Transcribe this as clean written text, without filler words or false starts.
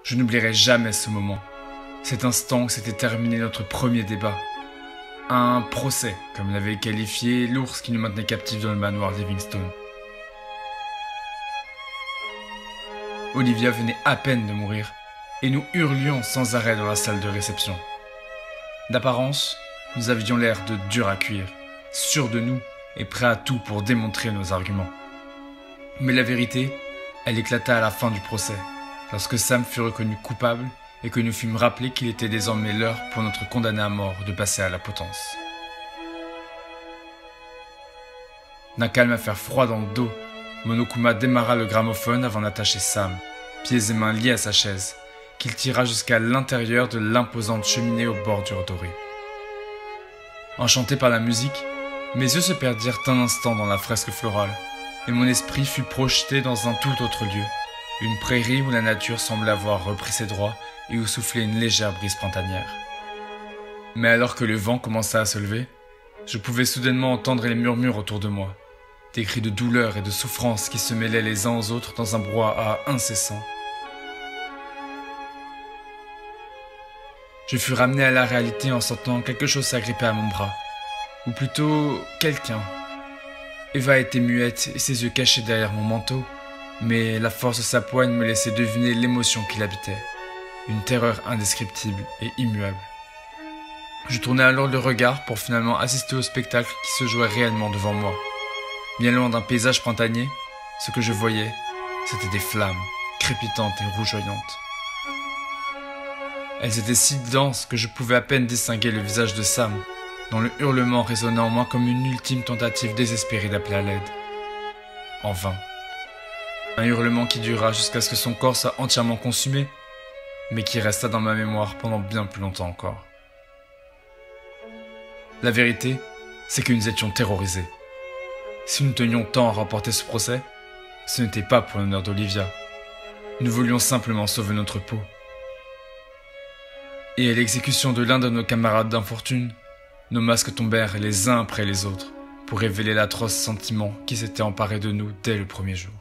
Je n'oublierai jamais ce moment. Cet instant où s'était terminé notre premier débat. Un procès, comme l'avait qualifié l'ours qui nous maintenait captifs dans le manoir Livingstone. Olivia venait à peine de mourir, et nous hurlions sans arrêt dans la salle de réception. D'apparence, nous avions l'air de durs à cuire, sûrs de nous et prêts à tout pour démontrer nos arguments. Mais la vérité, elle éclata à la fin du procès, lorsque Sam fut reconnu coupable et que nous fûmes rappelés qu'il était désormais l'heure pour notre condamné à mort de passer à la potence. D'un calme à faire froid dans le dos, Monokuma démarra le gramophone avant d'attacher Sam, pieds et mains liés à sa chaise, qu'il tira jusqu'à l'intérieur de l'imposante cheminée aux bordures dorées. Enchanté par la musique, mes yeux se perdirent un instant dans la fresque florale, et mon esprit fut projeté dans un tout autre lieu, une prairie où la nature semblait avoir repris ses droits et où soufflait une légère brise printanière. Mais alors que le vent commença à se lever, je pouvais soudainement entendre les murmures autour de moi, des cris de douleur et de souffrance qui se mêlaient les uns aux autres dans un brouhaha incessant. Je fus ramené à la réalité en sentant quelque chose s'agripper à mon bras, ou plutôt quelqu'un. Eva était muette et ses yeux cachés derrière mon manteau, mais la force de sa poigne me laissait deviner l'émotion qui l'habitait, une terreur indescriptible et immuable. Je tournai alors le regard pour finalement assister au spectacle qui se jouait réellement devant moi. Bien loin d'un paysage printanier, ce que je voyais, c'était des flammes, crépitantes et rougeoyantes. Elles étaient si denses que je pouvais à peine distinguer le visage de Sam, dont le hurlement résonnait en moi comme une ultime tentative désespérée d'appeler à l'aide. En vain. Un hurlement qui dura jusqu'à ce que son corps soit entièrement consumé, mais qui resta dans ma mémoire pendant bien plus longtemps encore. La vérité, c'est que nous étions terrorisés. Si nous tenions tant à remporter ce procès, ce n'était pas pour l'honneur d'Olivia. Nous voulions simplement sauver notre peau. Et à l'exécution de l'un de nos camarades d'infortune, nos masques tombèrent les uns après les autres pour révéler l'atroce sentiment qui s'était emparé de nous dès le premier jour.